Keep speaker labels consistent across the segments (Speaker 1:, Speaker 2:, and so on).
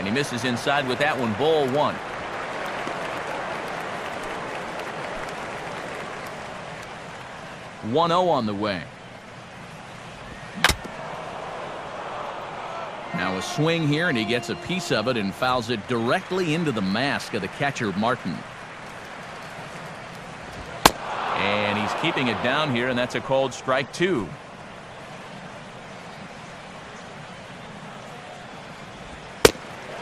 Speaker 1: And he misses inside with that one. Ball one. .1-0 on the way. Now a swing here, and he gets a piece of it and fouls it directly into the mask of the catcher, Martin. And he's keeping it down here, and that's a called strike two.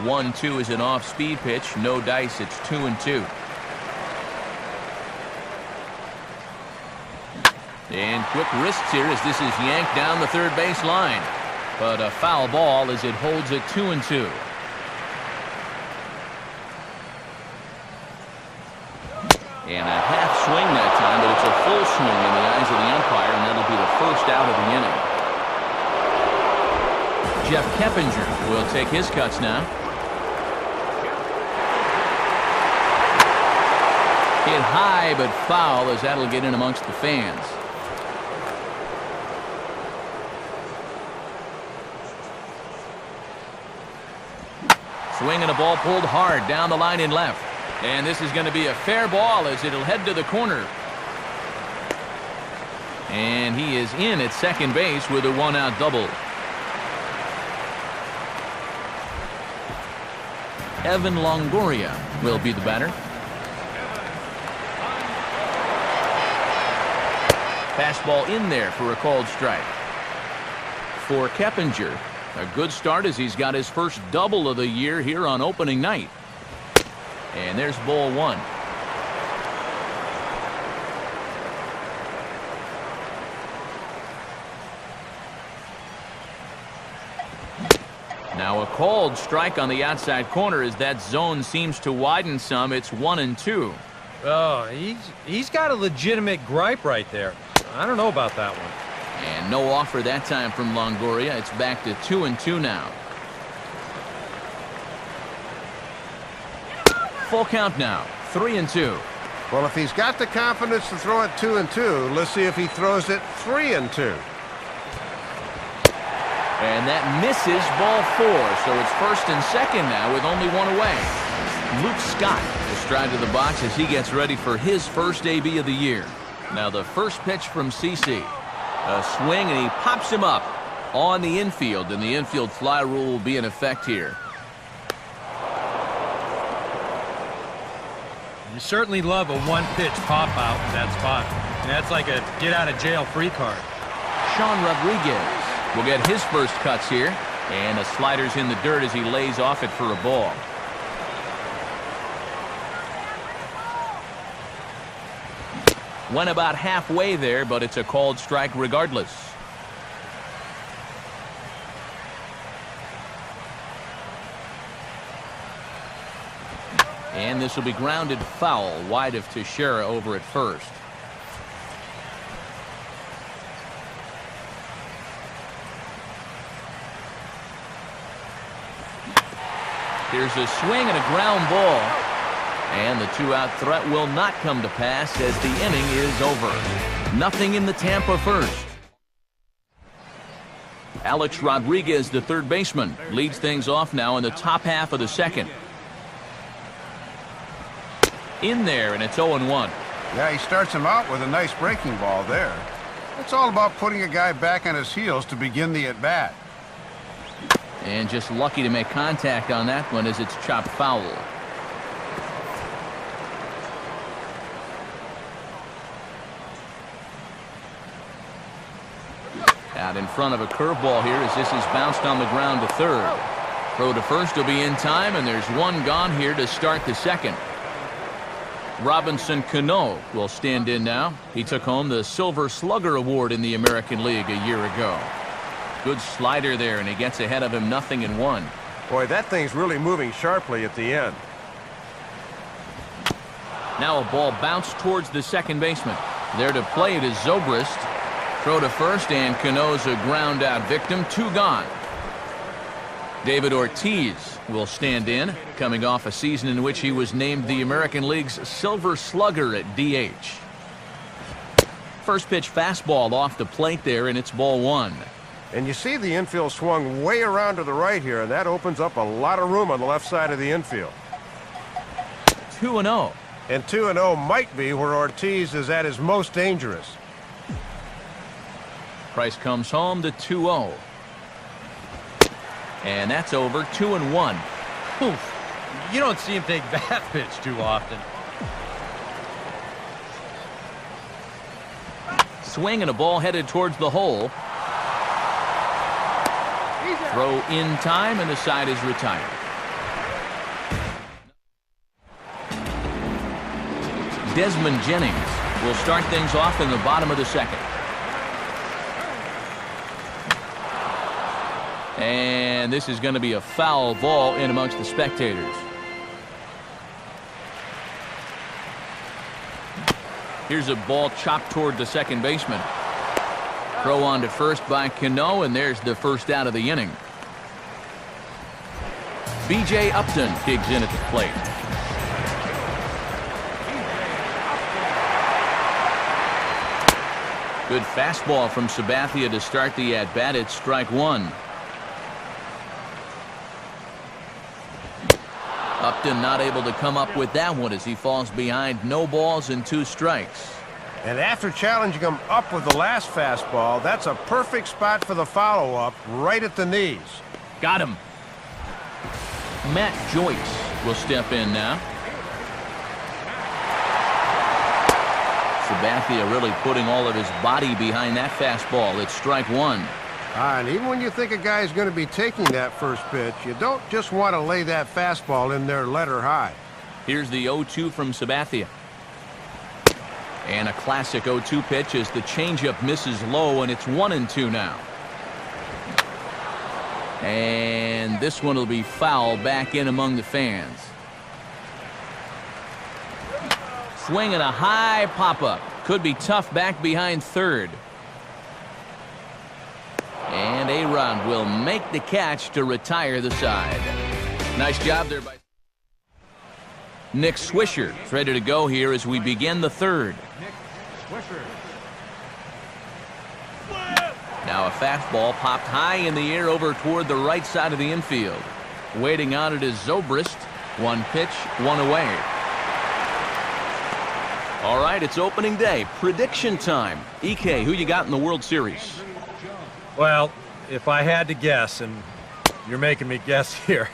Speaker 1: One-two is an off-speed pitch. No dice. It's 2-2. And quick wrists here as this is yanked down the third base line. But a foul ball as it holds it 2-2. And a half swing that time, but it's a full swing in the eyes of the umpire, and that'll be the first out of the inning. Jeff Keppinger will take his cuts now. Hit high but foul as that'll get in amongst the fans. Swing and a ball pulled hard down the line in left. And this is going to be a fair ball as it'll head to the corner. And he is in at second base with a one-out double. Evan Longoria will be the batter. Fastball in there for a called strike. For Keppinger, a good start as he's got his first double of the year here on opening night. And there's ball one. Now a called strike on the outside corner as that zone seems to widen some. It's 1-2.
Speaker 2: Oh, he's got a legitimate gripe right there. I don't know about that one.
Speaker 1: And no offer that time from Longoria. It's back to 2-2 now. Full count now. 3-2.
Speaker 3: Well, if he's got the confidence to throw it 2-2, let's see if he throws it 3-2.
Speaker 1: And that misses ball four. So it's first and second now with only one away. Luke Scott astride to the box as he gets ready for his first AB of the year. Now the first pitch from CC. A swing, and he pops him up on the infield, and the infield fly rule will be in effect here.
Speaker 2: You certainly love a one-pitch pop-out in that spot. And that's like a get-out-of-jail-free card.
Speaker 1: Sean Rodriguez will get his first cuts here, and a slider's in the dirt as he lays off it for a ball. Went about halfway there, but it's a called strike regardless. And this will be grounded foul wide of Teixeira over at first. Here's a swing and a ground ball. And the two-out threat will not come to pass as the inning is over. Nothing in the Tampa first. Alex Rodriguez, the third baseman, leads things off now in the top half of the second. In there, and it's 0-1.
Speaker 3: Yeah, he starts him out with a nice breaking ball there. It's all about putting a guy back on his heels to begin the at-bat.
Speaker 1: And just lucky to make contact on that one as it's chopped foul. Out in front of a curveball here as this is bounced on the ground to third. Throw to first will be in time, and there's one gone here to start the second. Robinson Cano will stand in now. He took home the Silver Slugger Award in the American League a year ago. Good slider there, and he gets ahead of him 0-1.
Speaker 3: Boy, that thing's really moving sharply at the end.
Speaker 1: Now a ball bounced towards the second baseman. There to play it is Zobrist. Throw to first, and Cano's a ground out victim. Two gone. David Ortiz will stand in, coming off a season in which he was named the American League's Silver Slugger at DH. First pitch fastball off the plate there, and it's ball one.
Speaker 4: And you see the infield swung way around to the right here, and that opens up a lot of room on the left side of the infield.
Speaker 1: 2-0.
Speaker 4: And 2-0 might be where Ortiz is at his most dangerous.
Speaker 1: Price comes home to 2-0. And that's over. 2-1.
Speaker 2: Oof. You don't see him take that pitch too often.
Speaker 1: Swing and a ball headed towards the hole. Throw in time, and the side is retired. Desmond Jennings will start things off in the bottom of the second. And this is going to be a foul ball in amongst the spectators. Here's a ball chopped toward the second baseman. Throw on to first by Cano, and there's the first out of the inning. B.J. Upton digs in at the plate. Good fastball from Sabathia to start the at-bat. It's strike one. Upton not able to come up with that one as he falls behind. No balls and 2 strikes.
Speaker 4: And after challenging him up with the last fastball, that's a perfect spot for the follow-up, right at the knees.
Speaker 1: Got him. Matt Joyce will step in now. Sabathia really putting all of his body behind that fastball. It's strike one.
Speaker 4: And even when you think a guy's going to be taking that first pitch, you don't just want to lay that fastball in there letter high.
Speaker 1: Here's the 0-2 from Sabathia. And a classic 0-2 pitch as the changeup misses low, and it's 1-2 now. And this one will be foul back in among the fans. Swing and a high pop-up. Could be tough back behind third. And Aaron will make the catch to retire the side. Nice job there by Nick Swisher. Ready to go here as we begin the third. Now a fastball popped high in the air over toward the right side of the infield. Waiting on it is Zobrist. One pitch, one away. All right, it's opening day. Prediction time. EK, who you got in the World Series?
Speaker 2: Well, if I had to guess, and you're making me guess here,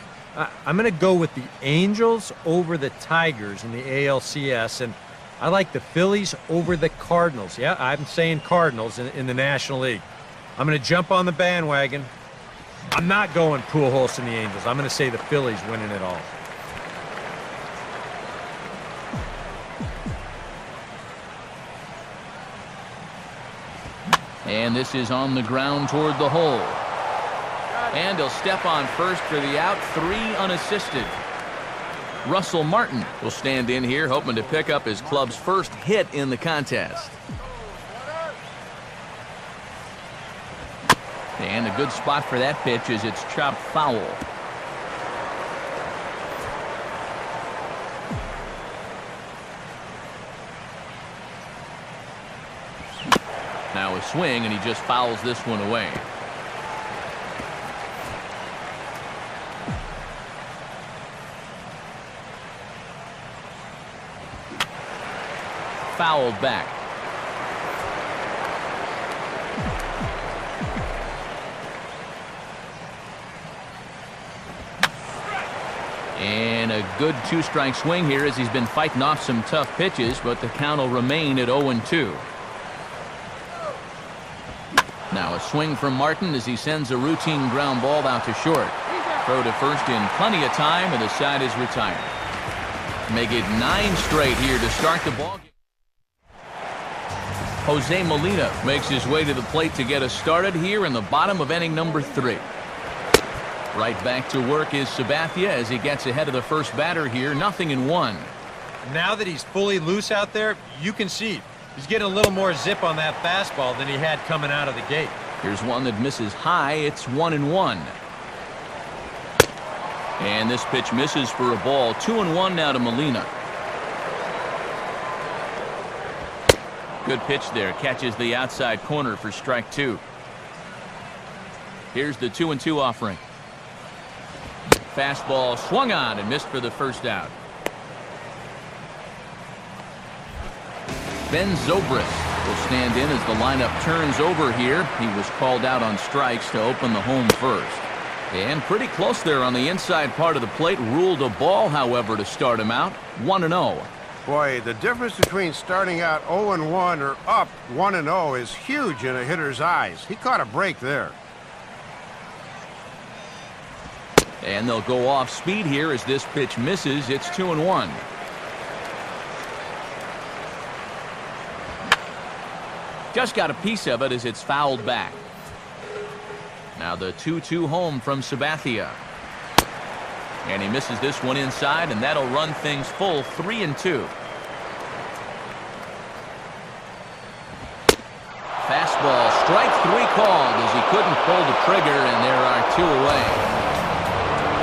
Speaker 2: I'm going to go with the Angels over the Tigers in the ALCS, and I like the Phillies over the Cardinals. Yeah, I'm saying Cardinals in the National League. I'm going to jump on the bandwagon. I'm not going Pujols and the Angels. I'm going to say the Phillies winning it all.
Speaker 1: And this is on the ground toward the hole. And he'll step on first for the out, 3 unassisted. Russell Martin will stand in here, hoping to pick up his club's first hit in the contest. And a good spot for that pitch as it's chopped foul. Now a swing, and he just fouls this one away. Fouled back. And a good 2-strike swing here as he's been fighting off some tough pitches, but the count will remain at 0-2. Now a swing from Martin as he sends a routine ground ball out to short. Throw to first in plenty of time, and the side is retired. Make it 9 straight here to start the ball game. Jose Molina makes his way to the plate to get us started here in the bottom of inning number 3. Right back to work is Sabathia as he gets ahead of the first batter here, 0-1.
Speaker 2: Now that he's fully loose out there, you can see he's getting a little more zip on that fastball than he had coming out of the gate.
Speaker 1: Here's one that misses high. It's 1-1. And this pitch misses for a ball. 2-1 now to Molina. Good pitch there. Catches the outside corner for strike 2. Here's the 2-2 offering. Fastball swung on and missed for the first out. Ben Zobrist will stand in as the lineup turns over here. He was called out on strikes to open the home first. And pretty close there on the inside part of the plate. Ruled a ball, however, to start him out. 1-0.
Speaker 4: Boy, the difference between starting out 0-1 or up 1-0 is huge in a hitter's eyes. He caught a break there.
Speaker 1: And they'll go off speed here as this pitch misses. It's 2-1. Just got a piece of it as it's fouled back. Now the 2-2 home from Sabathia. And he misses this one inside, and that'll run things full 3-2. Fastball, strike 3 called as he couldn't pull the trigger, and there are 2 away.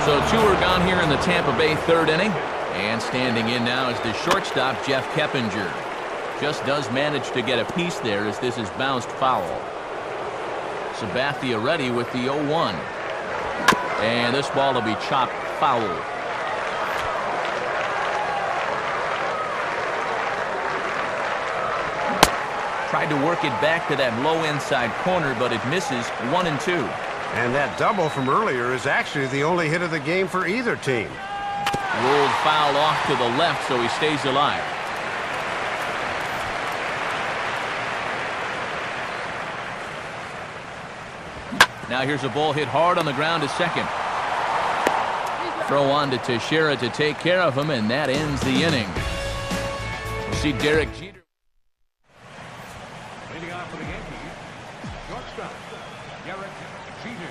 Speaker 1: So 2 are gone here in the Tampa Bay 3rd inning. And standing in now is the shortstop, Jeff Keppinger. Just does manage to get a piece there as this is bounced foul. Sabathia ready with the 0-1. And this ball will be chopped foul. Tried to work it back to that low inside corner, but it misses. 1-2.
Speaker 4: And that double from earlier is actually the only hit of the game for either team.
Speaker 1: Rolled foul off to the left, so he stays alive. Now here's a ball hit hard on the ground to second. Throw on to Teixeira to take care of him, and that ends the inning. We'll see Derek Jeter.
Speaker 5: Leading off for the Yankees, shortstop, Derek Jeter.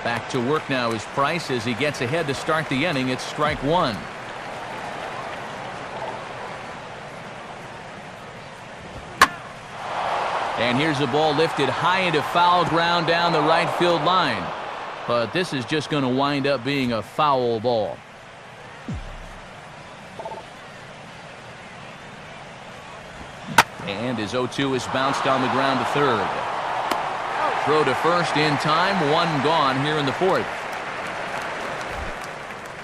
Speaker 1: Back to work now is Price as he gets ahead to start the inning. It's strike 1. And here's a ball lifted high into foul ground down the right field line. But this is just going to wind up being a foul ball. And his 0-2 is bounced on the ground to third. Throw to first in time. 1 gone here in the 4th.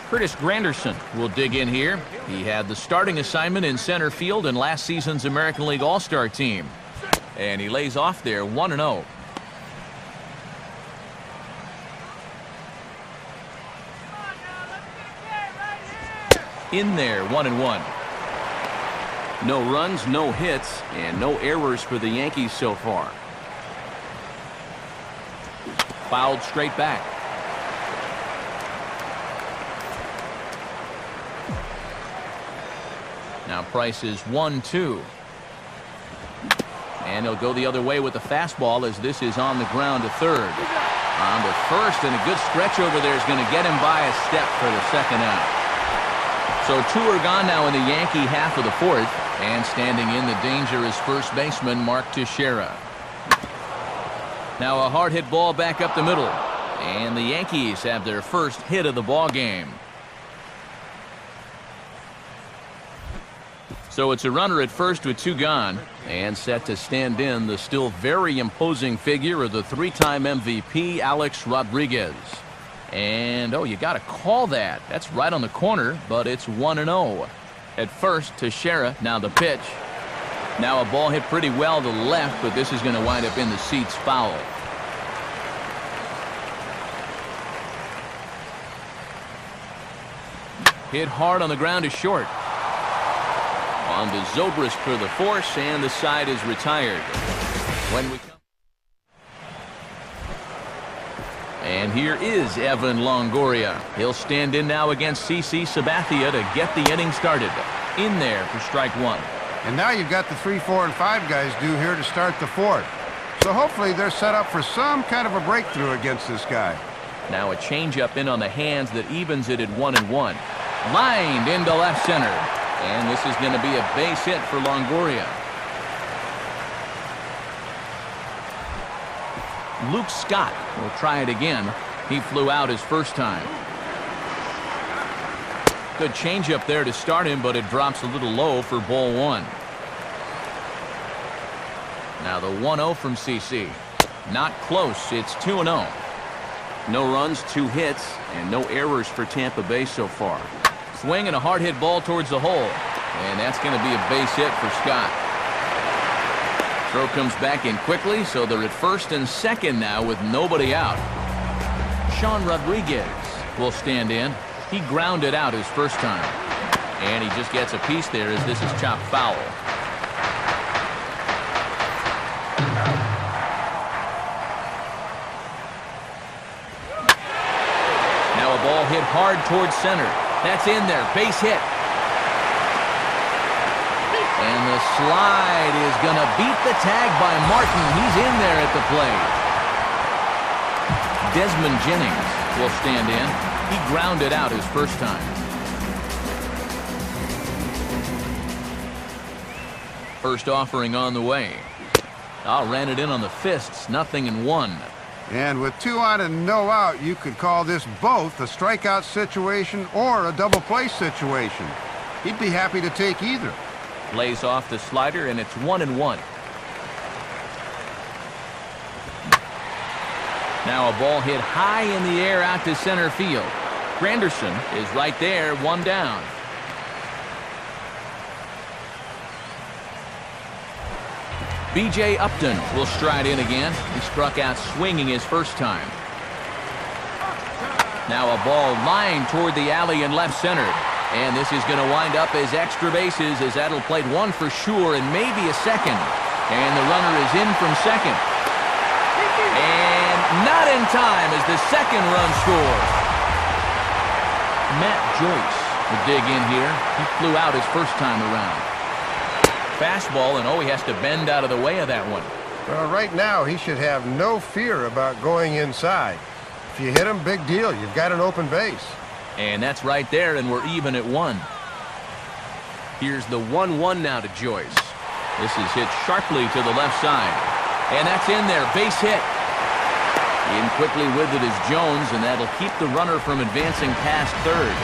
Speaker 1: Curtis Granderson will dig in here. He had the starting assignment in center field in last season's American League All-Star team. And he lays off there. 1-0. In there, 1-1. No runs, no hits, and no errors for the Yankees so far. Fouled straight back. Now Price is 1-2. And he'll go the other way with the fastball as this is on the ground to third. On to first, and a good stretch over there is going to get him by a step for the second out. So 2 are gone now in the Yankee half of the 4th. And standing in the danger is first baseman Mark Teixeira. Now a hard hit ball back up the middle. And the Yankees have their first hit of the ball game. So it's a runner at first with 2 gone. And set to stand in the still very imposing figure of the 3-time MVP, Alex Rodriguez. And, oh, you got to call that. That's right on the corner, but it's 1-0. At first, Teixeira, now the pitch. Now a ball hit pretty well to the left, but this is going to wind up in the seats foul. Hit hard on the ground to short. On to Zobrist for the force, and the side is retired. When we come. And here is Evan Longoria. He'll stand in now against CC Sabathia to get the inning started. In there for strike 1.
Speaker 3: And now you've got the 3, 4, and 5 guys due here to start the 4th. So hopefully they're set up for some kind of a breakthrough against this guy.
Speaker 1: Now a changeup in on the hands that evens it at 1-1. Lined into left center. And this is going to be a base hit for Longoria. Luke Scott will try it again. He flew out his first time. Good changeup there to start him, but it drops a little low for ball 1. Now the 1-0 from CC. Not close. It's 2-0.
Speaker 6: No runs, 2 hits, and no errors for Tampa Bay so far.
Speaker 1: Swing and a hard hit ball towards the hole. And that's going to be a base hit for Scott. Throw comes back in quickly, so they're at first and second now with nobody out. Sean Rodriguez will stand in. He grounded out his first time. And he just gets a piece there as this is chopped foul. Now a ball hit hard towards center. That's in there. Base hit. And the slide is going to beat the tag by Martin. He's in there at the plate. Desmond Jennings will stand in. He grounded out his first time. First offering on the way. Ran it in on the fists. 0-1.
Speaker 3: And with 2 on and no out, you could call this both a strikeout situation or a double play situation. He'd be happy to take either.
Speaker 1: Lays off the slider, and it's 1-1. Now a ball hit high in the air out to center field. Granderson is right there, 1 down. B.J. Upton will stride in again. He struck out swinging his first time. Now a ball lined toward the alley in left center. And this is going to wind up as extra bases as that'll plate 1 for sure and maybe a second. And the runner is in from second. And not in time as the second run scores. Matt Joyce will dig in here. He flew out his first time around. Fastball, and he has to bend out of the way of that one.
Speaker 4: Well, right now he should have no fear about going inside. If you hit him, big deal. You've got an open base.
Speaker 1: And that's right there, and we're even at 1.
Speaker 6: Here's the 1-1 now to Joyce.
Speaker 1: This is hit sharply to the left side. And that's in there. Base hit. In quickly with it is Jones, and that'll keep the runner from advancing past third.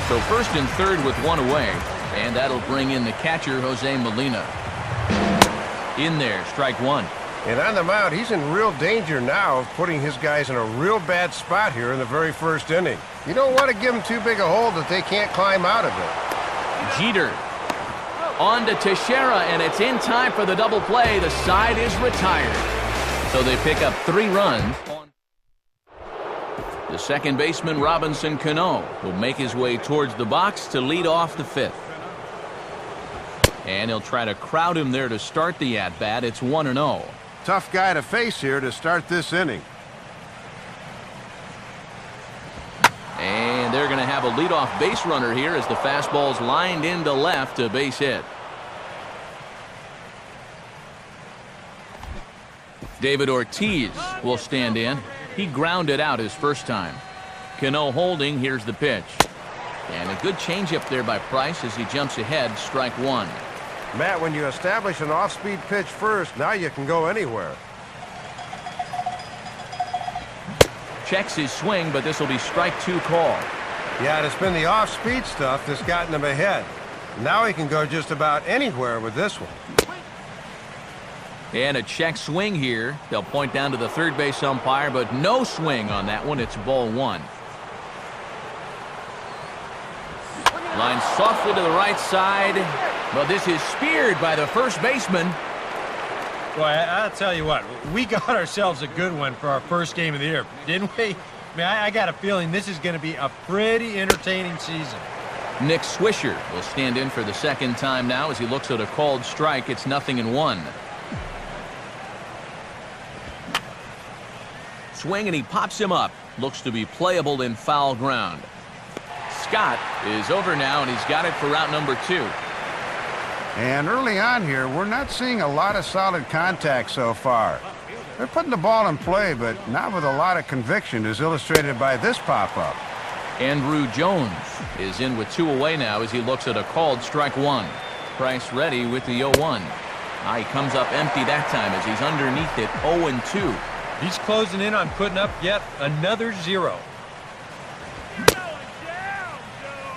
Speaker 1: So first and third with 1 away. And that'll bring in the catcher, Jose Molina. In there, strike 1.
Speaker 4: And on the mound, he's in real danger now of putting his guys in a real bad spot here in the very first inning. You don't want to give them too big a hole that they can't climb out of it.
Speaker 1: Jeter. On to Teixeira, and it's in time for the double play. The side is retired. So they pick up 3 runs. The second baseman, Robinson Cano, will make his way towards the box to lead off the 5th. And he'll try to crowd him there to start the at-bat. It's 1-0.
Speaker 3: Tough guy to face here to start this inning.
Speaker 1: And they're going to have a leadoff base runner here as the fastball's lined into left, a base hit. David Ortiz will stand in. He grounded out his first time. Cano holding. Here's the pitch. And a good changeup there by Price as he jumps ahead. Strike 1.
Speaker 4: Matt, when you establish an off-speed pitch first, now you can go anywhere.
Speaker 1: Checks his swing, but this will be strike 2 call.
Speaker 4: Yeah, and it's been the off-speed stuff that's gotten him ahead. Now he can go just about anywhere with this one.
Speaker 1: And a check swing here. They'll point down to the third base umpire, but no swing on that one. It's ball 1. Line softly to the right side, but this is speared by the first baseman.
Speaker 2: Boy, I'll tell you what, we got ourselves a good one for our first game of the year, didn't we? I mean, I got a feeling this is going to be a pretty entertaining season.
Speaker 1: Nick Swisher will stand in for the second time now as he looks at a called strike. It's 0-1. Swing, and he pops him up. Looks to be playable in foul ground. Scott is over now, and he's got it for route number 2.
Speaker 3: And early on here, we're not seeing a lot of solid contact so far. They're putting the ball in play, but not with a lot of conviction, as illustrated by this pop-up.
Speaker 1: Andrew Jones is in with 2 away now as he looks at a called strike 1. Price ready with the 0-1. He comes up empty that time as he's underneath it, 0-2.
Speaker 2: He's closing in on putting up yet another 0.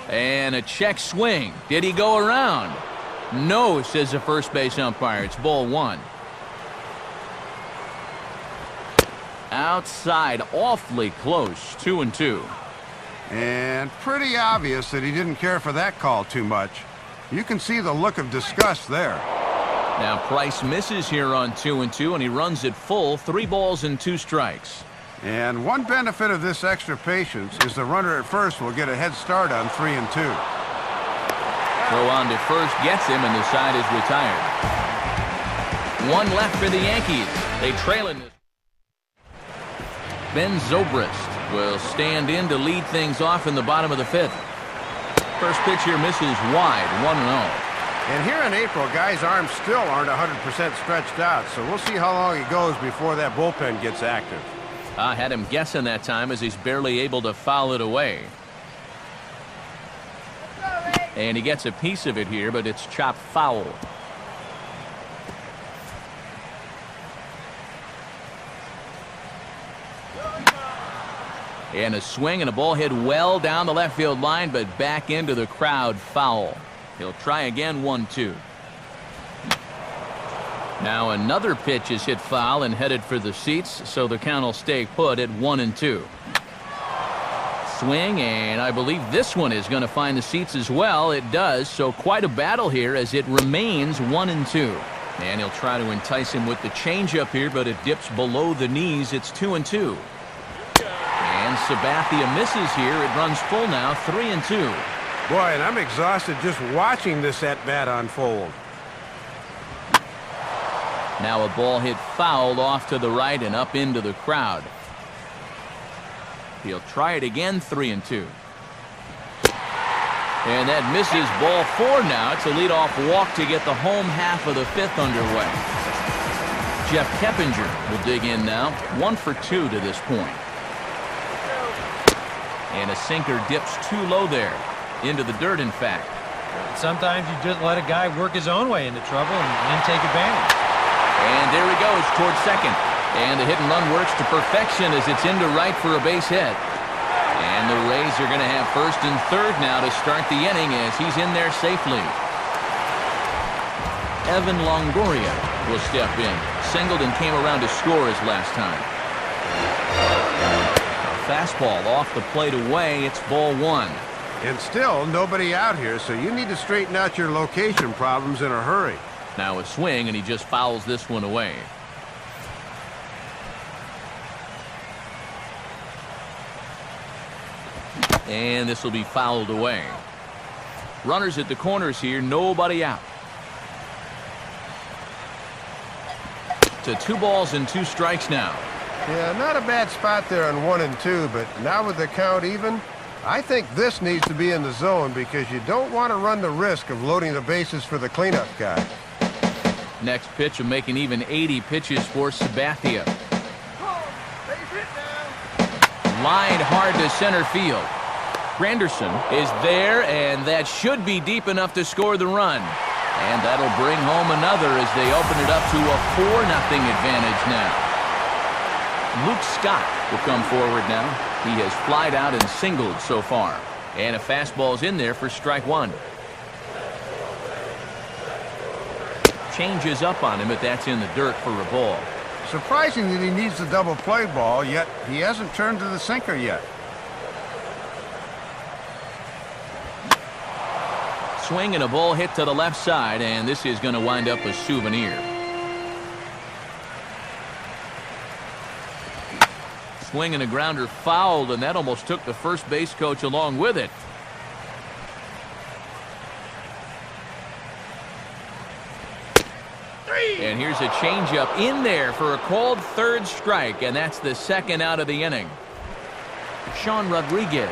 Speaker 1: And a check swing. Did he go around? No, says the first base umpire. It's ball 1. Outside, awfully close, 2-2.
Speaker 3: And pretty obvious that he didn't care for that call too much. You can see the look of disgust there.
Speaker 1: Now Price misses here on 2-2, and he runs it full, 3 balls and 2 strikes.
Speaker 3: And one benefit of this extra patience is the runner at first will get a head start on 3-2.
Speaker 1: Throw on to first, gets him, and the side is retired. 1 left for the Yankees. They trail in this. Ben Zobrist will stand in to lead things off in the bottom of the 5th. First pitch here misses wide, 1-0.
Speaker 4: And here in April, guys' arms still aren't 100% stretched out, so we'll see how long it goes before that bullpen gets active.
Speaker 1: I had him guessing that time as he's barely able to foul it away. And he gets a piece of it here, but it's chopped foul. And a swing and a ball hit well down the left field line, but back into the crowd, foul. He'll try again, 1-2. Now another pitch is hit foul and headed for the seats, so the count will stay put at 1-2. Swing, and I believe this one is going to find the seats as well. It does, so quite a battle here as it remains 1-2. And he'll try to entice him with the changeup here, but it dips below the knees. It's 2-2. And Sabathia misses here. It runs full now, 3-2.
Speaker 4: Boy, and I'm exhausted just watching this at-bat unfold.
Speaker 1: Now a ball hit foul off to the right and up into the crowd. He'll try it again, 3-2. And that misses, ball 4 now. It's a leadoff walk to get the home half of the 5th underway. Jeff Keppinger will dig in now, 1 for 2 to this point. And a sinker dips too low there, into the dirt in fact.
Speaker 2: Sometimes you just let a guy work his own way into trouble and then take advantage.
Speaker 1: And there he goes towards second. And the hit and run works to perfection as it's into right for a base hit. And the Rays are going to have first and third now to start the inning as he's in there safely. Evan Longoria will step in. Singled and came around to score his last time. A fastball off the plate away. It's ball 1.
Speaker 4: And still nobody out here, so you need to straighten out your location problems in a hurry.
Speaker 1: Now a swing, and he just fouls this one away. And this will be fouled away. Runners at the corners here, nobody out. To 2 balls and 2 strikes now.
Speaker 4: Yeah, not a bad spot there on 1 and 2, but now with the count even, I think this needs to be in the zone because you don't want to run the risk of loading the bases for the cleanup guy.
Speaker 1: Next pitch of making even 80 pitches for Sabathia. Lined hard to center field. Granderson is there, and that should be deep enough to score the run. And that'll bring home another as they open it up to a 4-0 advantage now. Luke Scott will come forward now. He has flied out and singled so far. And a fastball's in there for strike 1. Changes up on him, but that's in the dirt for a ball.
Speaker 3: Surprising that he needs the double play ball, yet he hasn't turned to the sinker yet.
Speaker 1: Swing and a ball hit to the left side, and this is going to wind up a souvenir. Swing and a grounder fouled, and that almost took the first base coach along with it. And here's a changeup in there for a called 3rd strike, and that's the 2nd out of the inning. Sean Rodriguez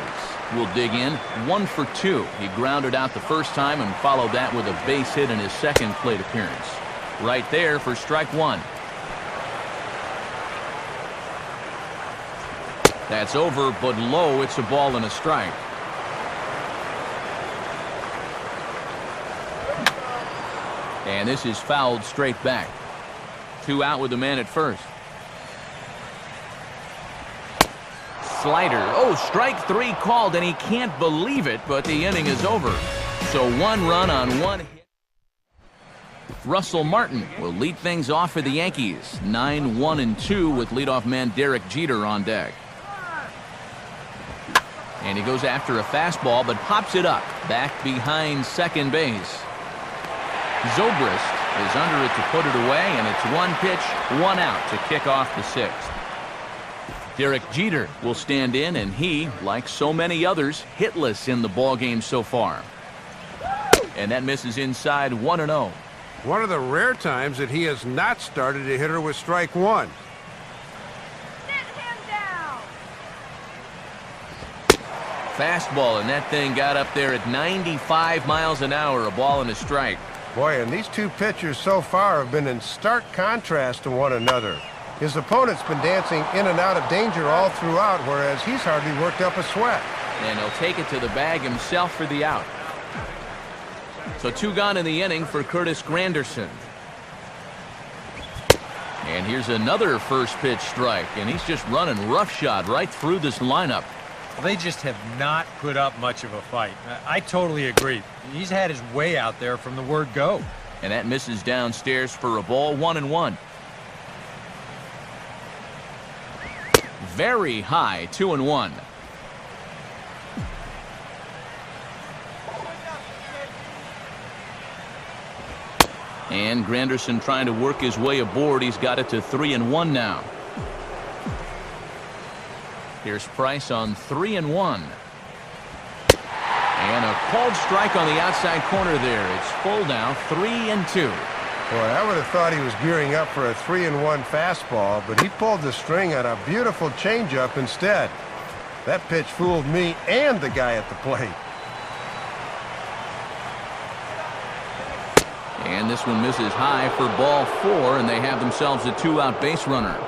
Speaker 1: will dig in, 1 for 2. He grounded out the first time and followed that with a base hit in his 2nd plate appearance. Right there for strike 1. That's over, but low. It's a ball and a strike. And this is fouled straight back. 2 out with the man at first. Slider. Oh, strike 3 called, and he can't believe it, but the inning is over. So 1 run on 1 hit. Russell Martin will lead things off for the Yankees. 9-1-2 with leadoff man Derek Jeter on deck. And he goes after a fastball but pops it up back behind second base. Zobrist is under it to put it away, and it's 1 pitch, 1 out to kick off the 6th. Derek Jeter will stand in, and he, like so many others, hitless in the ballgame so far. And that misses inside 1-0.
Speaker 4: One of the rare times that he has not started a hitter with strike 1.
Speaker 7: Sit him down.
Speaker 1: Fastball, and that thing got up there at 95 miles an hour, a ball and a strike.
Speaker 4: Boy, and these two pitchers so far have been in stark contrast to one another. His opponent's been dancing in and out of danger all throughout, whereas he's hardly worked up a sweat.
Speaker 1: And he'll take it to the bag himself for the out. So 2 gone in the inning for Curtis Granderson. And here's another first pitch strike, and he's just running roughshod right through this lineup.
Speaker 2: Well, they just have not put up much of a fight. I totally agree. He's had his way out there from the word go.
Speaker 1: And that misses downstairs for a ball, 1-1. Very high, 2-1. And Granderson trying to work his way aboard. He's got it to 3-1 now. Here's Price on 3-1. And a called strike on the outside corner there. It's full now, 3-2.
Speaker 4: Boy, I would have thought he was gearing up for a 3-1 fastball, but he pulled the string on a beautiful changeup instead. That pitch fooled me and the guy at the plate.
Speaker 1: And this one misses high for ball 4, and they have themselves a 2-out base runner.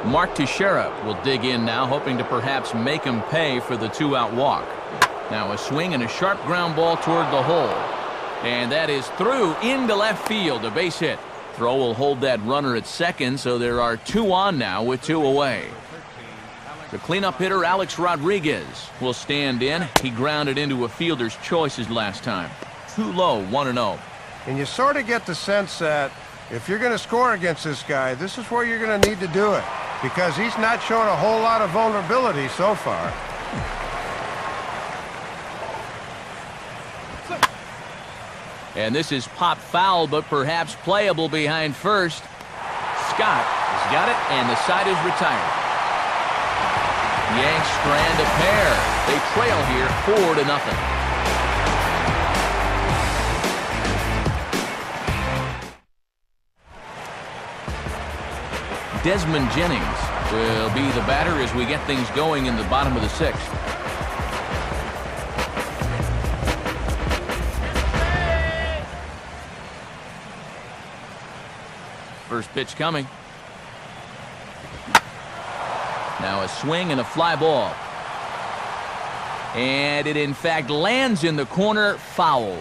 Speaker 1: Mark Teixeira will dig in now, hoping to perhaps make him pay for the 2-out walk. Now a swing and a sharp ground ball toward the hole. And that is through into left field, a base hit. Throw will hold that runner at second, so there are 2 on now with 2 away. The cleanup hitter, Alex Rodriguez, will stand in. He grounded into a fielder's choice his last time. Too low, 1-0.
Speaker 4: And you sort of get the sense that if you're going to score against this guy, this is where you're going to need to do it, because he's not showing a whole lot of vulnerability so far.
Speaker 1: And this is pop foul, but perhaps playable behind first. Scott has got it, and the side is retired. Yanks strand a pair. They trail here 4-0. Desmond Jennings will be the batter as we get things going in the bottom of the 6th. First pitch coming. Now a swing and a fly ball. And it in fact lands in the corner, foul.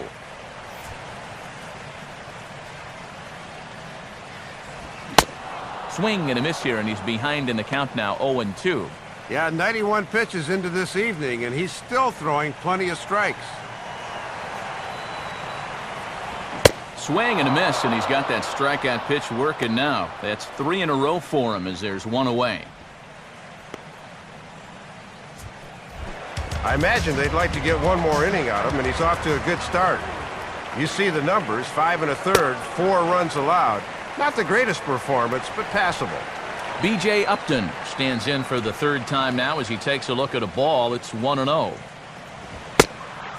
Speaker 1: Swing and a miss here, and he's behind in the count now, 0-2.
Speaker 4: Yeah, 91 pitches into this evening, and he's still throwing plenty of strikes.
Speaker 1: Swing and a miss, and he's got that strikeout pitch working now. That's 3 in a row for him as there's 1 away.
Speaker 4: I imagine they'd like to get 1 more inning out of him, and he's off to a good start. You see the numbers, 5 1/3, 4 runs allowed. Not the greatest performance, but passable.
Speaker 1: B.J. Upton stands in for the 3rd time now as he takes a look at a ball. It's 1-0.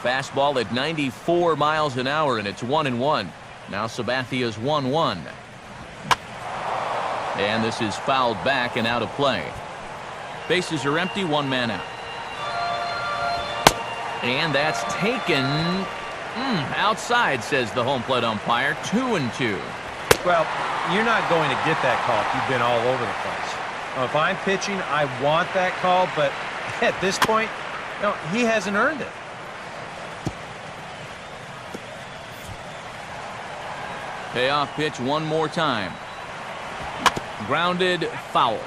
Speaker 1: Fastball at 94 miles an hour, and it's 1-1. Now Sabathia's 1-1. And this is fouled back and out of play. Bases are empty, 1 man out. And that's taken outside, says the home plate umpire. 2-2.
Speaker 2: Well, you're not going to get that call if you've been all over the place. If I'm pitching, I want that call, but at this point, no, he hasn't earned it.
Speaker 1: Payoff pitch one more time. Grounded, foul.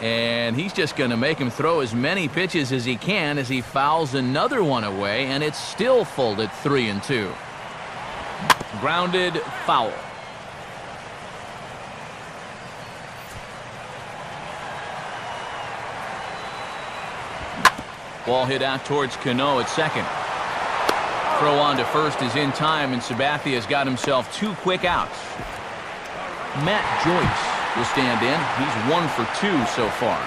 Speaker 1: And he's just going to make him throw as many pitches as he can as he fouls another one away, and it's still full at 3-2. Grounded foul. Ball hit out towards Cano at second. Throw on to first is in time, and Sabathia's got himself 2 quick outs. Matt Joyce will stand in. He's 1 for 2 so far.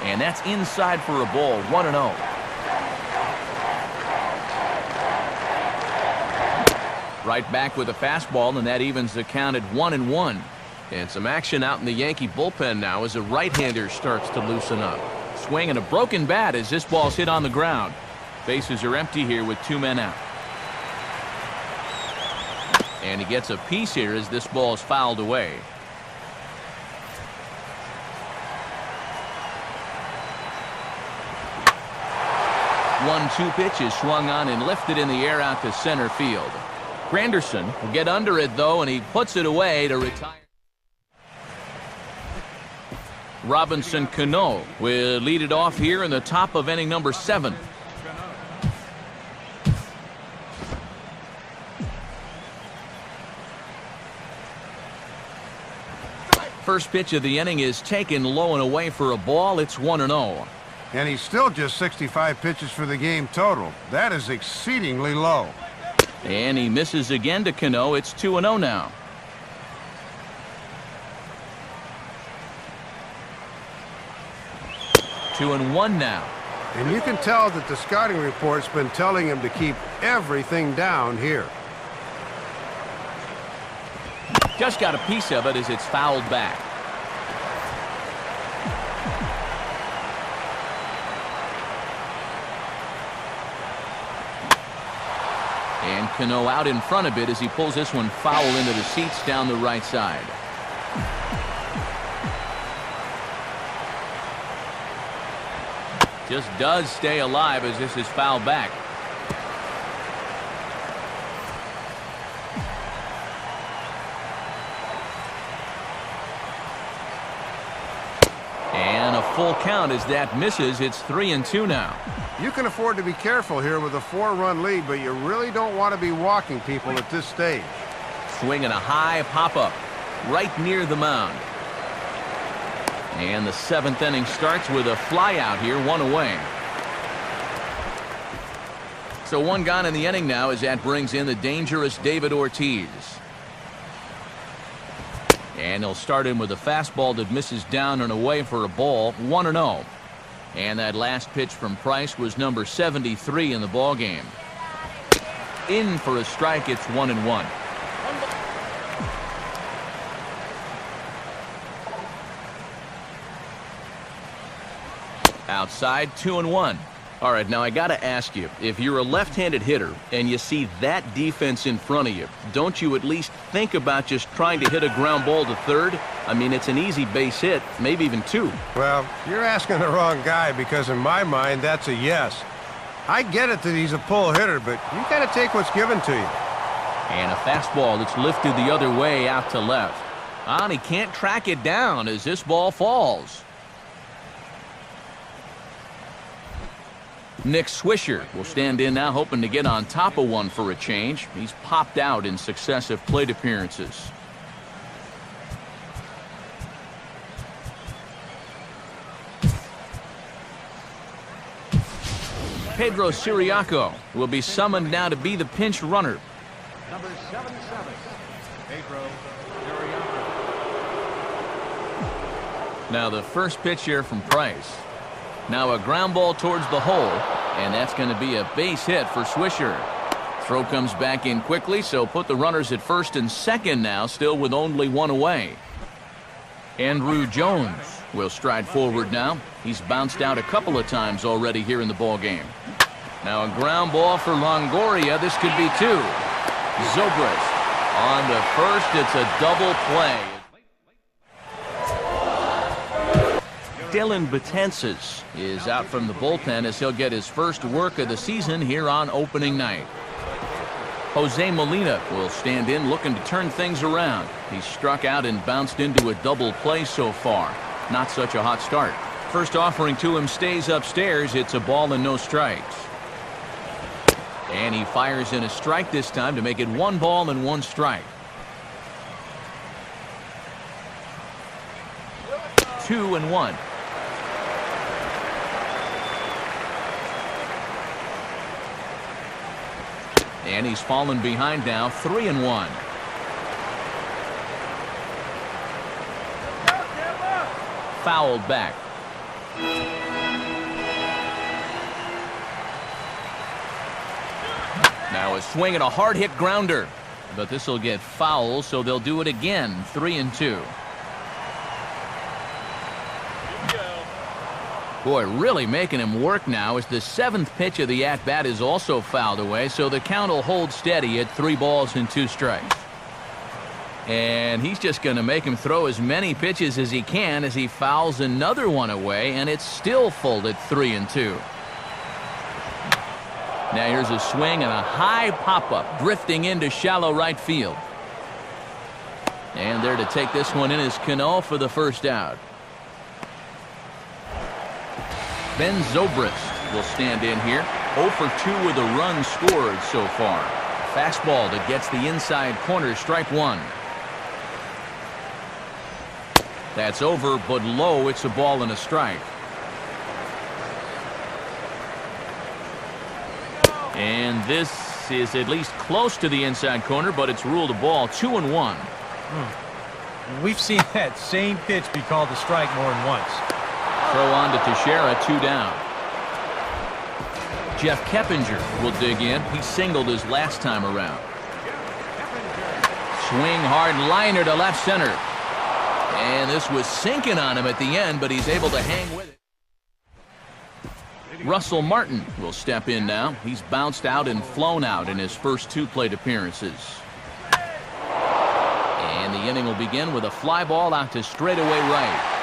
Speaker 1: And that's inside for a ball, 1-0. Right back with a fastball, and that evens the count at 1-1.
Speaker 6: And some action out in the Yankee bullpen now as a right-hander starts to loosen up.
Speaker 1: Swing and a broken bat as this ball's hit on the ground. Bases are empty here with 2 men out. And he gets a piece here as this ball is fouled away. One-two pitch is swung on and lifted in the air out to center field. Granderson will get under it, though, and he puts it away to retire. Robinson Cano will lead it off here in the top of inning number 7. First pitch of the inning is taken low and away for a ball. It's 1-0.
Speaker 3: And he's still just 65 pitches for the game total. That is exceedingly low.
Speaker 1: And he misses again to Cano. It's 2-0 now. Two and one now.
Speaker 4: And you can tell that the scouting report's been telling him to keep everything down here.
Speaker 1: Just got a piece of it as it's fouled back. And Cano out in front of it as he pulls this one foul into the seats down the right side. Just does stay alive as this is fouled back. And a full count as that misses. It's 3-2 now.
Speaker 4: You can afford to be careful here with a 4-run lead, but you really don't want to be walking people at this stage.
Speaker 1: Swinging a high pop-up right near the mound. And the 7th inning starts with a fly out here, 1 away. So 1 gone in the inning now as that brings in the dangerous David Ortiz. And he'll start in with a fastball that misses down and away for a ball, 1-0. And that last pitch from Price was number 73 in the ballgame. In for a strike, it's 1-1. Outside, 2-1. All right, now I got to ask you, if you're a left-handed hitter and you see that defense in front of you, don't you at least think about just trying to hit a ground ball to third? I mean, it's an easy base hit, maybe even 2.
Speaker 4: Well, you're asking the wrong guy because in my mind, that's a yes. I get it that he's a pull hitter, but you got to take what's given to you.
Speaker 1: And a fastball that's lifted the other way out to left. And he can't track it down as this ball falls. Nick Swisher will stand in now, hoping to get on top of one for a change. He's popped out in successive plate appearances. Pedro Siriaco will be summoned now to be the pinch runner.
Speaker 5: Number 77, Pedro Siriaco.
Speaker 1: Now the first pitch here from Price. Now a ground ball towards the hole, and that's going to be a base hit for Swisher. Throw comes back in quickly, so put the runners at first and second now, still with only 1 away. Andrew Jones will stride forward now. He's bounced out a couple of times already here in the ballgame. Now a ground ball for Longoria. This could be 2. Zobrist on to first. It's a double play. Dylan Betances is out from the bullpen as he'll get his first work of the season here on opening night. Jose Molina will stand in looking to turn things around. He struck out and bounced into a double play so far. Not such a hot start. First offering to him stays upstairs. It's a ball and no strikes. And he fires in a strike this time to make it 1 ball and 1 strike. 2-1. And he's fallen behind now, 3-1. Fouled back. Now a swing and a hard hit grounder. But this will get foul, so they'll do it again, 3-2. Boy, really making him work now as the 7th pitch of the at-bat is also fouled away, so the count will hold steady at 3 balls and 2 strikes. And he's just going to make him throw as many pitches as he can as he fouls another one away, and it's still full at 3-2. Now here's a swing and a high pop-up drifting into shallow right field. And there to take this one in is Cano for the first out. Ben Zobrist will stand in here. 0 for 2 with a run scored so far. Fastball that gets the inside corner, strike 1. That's over, but low. It's a ball and a strike. And this is at least close to the inside corner, but it's ruled a ball. 2-1.
Speaker 2: We've seen that same pitch be called a strike more than once.
Speaker 1: Throw on to Teixeira, 2 down. Jeff Keppinger will dig in. He singled his last time around. Swing hard liner to left center. And this was sinking on him at the end, but he's able to hang with it. Russell Martin will step in now. He's bounced out and flown out in his first 2 plate appearances. And the inning will begin with a fly ball out to straightaway right.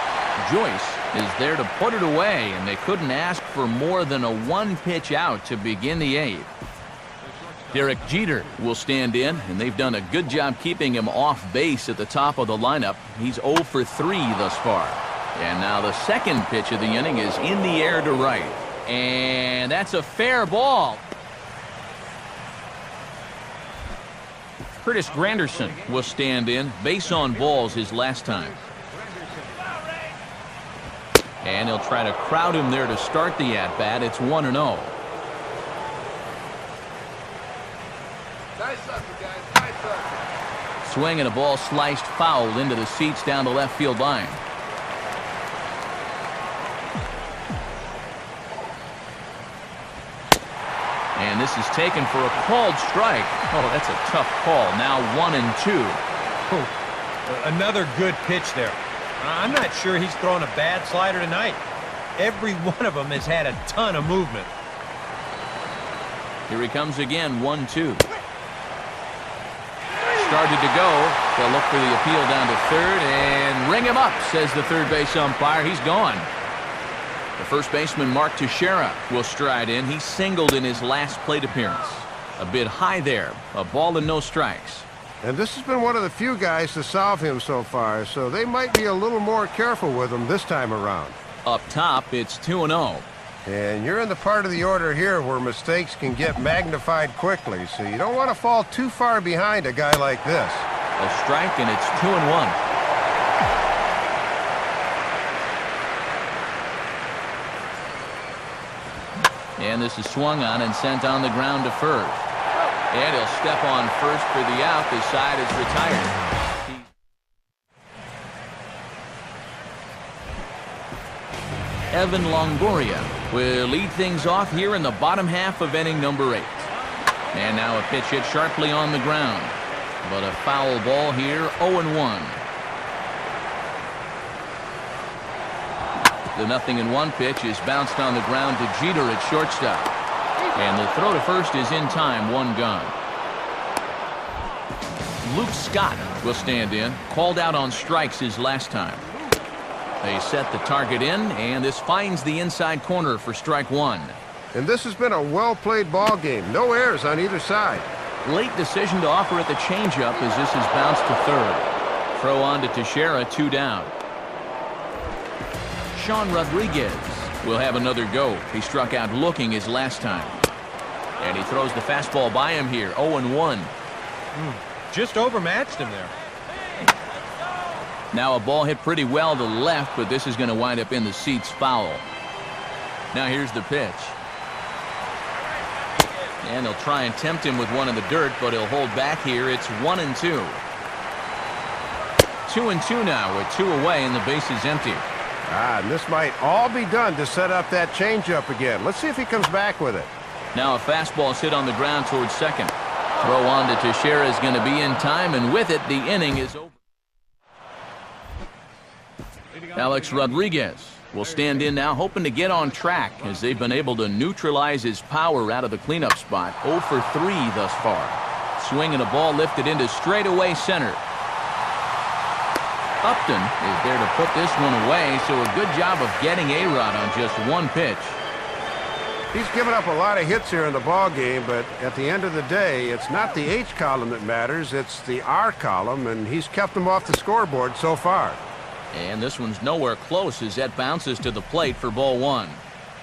Speaker 1: Joyce is there to put it away, and they couldn't ask for more than a 1-pitch out to begin the 8th. Derek Jeter will stand in, and they've done a good job keeping him off base at the top of the lineup. He's 0 for 3 thus far. And now the second pitch of the inning is in the air to right. And that's a fair ball. Curtis Granderson will stand in. Base on balls his last time. And he'll try to crowd him there to start the at-bat. It's 1-0. Swing and a ball sliced foul into the seats down the left field line. And this is taken for a called strike. Oh, that's a tough call. Now 1-2.
Speaker 2: Oh, another good pitch there. I'm not sure he's thrown a bad slider tonight. Every one of them has had a ton of movement.
Speaker 1: Here he comes again, 1-2. Started to go. They'll look for the appeal down to third and ring him up, says the third base umpire. He's gone. The first baseman, Mark Teixeira, will stride in. He singled in his last plate appearance. A bit high there. A ball and no strikes.
Speaker 4: And this has been one of the few guys to solve him so far, so they might be a little more careful with him this time around.
Speaker 1: Up top, it's 2-0.
Speaker 4: And you're in the part of the order here where mistakes can get magnified quickly, so you don't want to fall too far behind a guy like this.
Speaker 1: A strike, and it's 2-1. And this is swung on and sent on the ground to first. And he'll step on first for the out. The side is retired. Evan Longoria will lead things off here in the bottom half of inning number 8. And now a pitch hit sharply on the ground. But a foul ball here, 0-1. The 0-1 pitch is bounced on the ground to Jeter at shortstop. And the throw to first is in time, 1 gone. Luke Scott will stand in. Called out on strikes his last time. They set the target in, and this finds the inside corner for strike one.
Speaker 4: And this has been a well-played ball game. No errors on either side.
Speaker 1: Late decision to offer at the changeup as this is bounced to third. Throw on to Teixeira, 2 down. Sean Rodriguez will have another go. He struck out looking his last time. And he throws the fastball by him here, 0-1.
Speaker 2: Just overmatched him there.
Speaker 1: Now a ball hit pretty well to left, but this is going to wind up in the seats foul. Now here's the pitch. And they'll try and tempt him with one in the dirt, but he'll hold back here. It's 1-2. 2-2 now with 2 away and the base is empty.
Speaker 4: And this might all be done to set up that changeup again. Let's see if he comes back with it.
Speaker 1: Now a fastball hit on the ground towards second. Throw on to Teixeira is going to be in time, and with it, the inning is over. Alex Rodriguez will stand in now, hoping to get on track as they've been able to neutralize his power out of the cleanup spot. 0 for 3 thus far. Swinging a ball lifted into straightaway center. Upton is there to put this one away, so a good job of getting A-Rod on just 1 pitch.
Speaker 4: He's given up a lot of hits here in the ball game, but at the end of the day, it's not the H column that matters, it's the R column, and he's kept them off the scoreboard so far.
Speaker 1: And this one's nowhere close as that bounces to the plate for ball 1.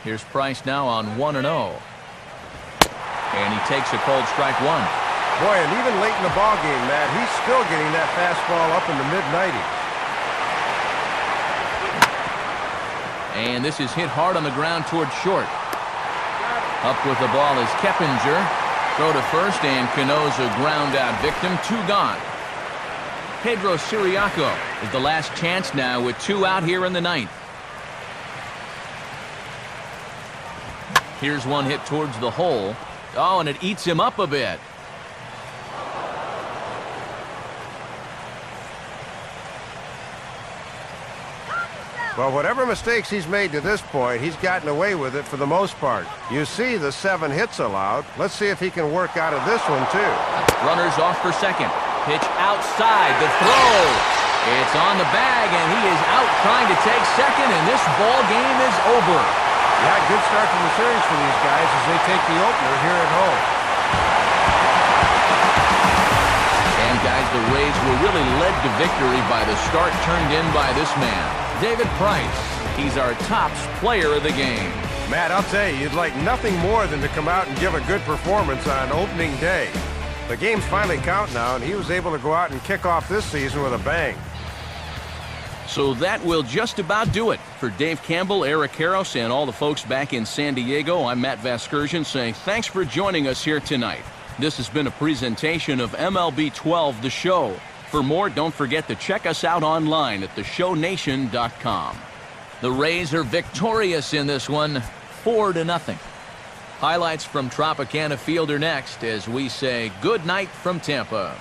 Speaker 1: Here's Price now on 1-0. And he takes a cold strike 1.
Speaker 4: Boy, and even late in the ball game, Matt, he's still getting that fastball up in the mid-90s.
Speaker 1: And this is hit hard on the ground toward short. Up with the ball is Keppinger. Throw to first, and Cano's a ground out victim. 2 gone. Pedro Siriaco is the last chance now with 2 out here in the 9th. Here's one hit towards the hole. Oh, and it eats him up a bit.
Speaker 4: Well, whatever mistakes he's made to this point, he's gotten away with it for the most part. You see the 7 hits allowed. Let's see if he can work out of this one, too.
Speaker 1: Runners off for second. Pitch outside. The throw. It's on the bag, and he is out trying to take second, and this ball game is over.
Speaker 4: Yeah, good start to the series for these guys as they take the opener here at home.
Speaker 1: And, guys, the Rays were really led to victory by the start turned in by this man, David Price. He's our tops player of the game.
Speaker 4: Matt, I'll tell you, you'd like nothing more than to come out and give a good performance on opening day. The games finally count now, and he was able to go out and kick off this season with a bang.
Speaker 1: So that will just about do it. For Dave Campbell, Eric Karros, and all the folks back in San Diego, I'm Matt Vasgersian saying thanks for joining us here tonight. This has been a presentation of MLB 12, The Show. For more, don't forget to check us out online at theshownation.com. The Rays are victorious in this one, 4-0. Highlights from Tropicana Field are next as we say good night from Tampa.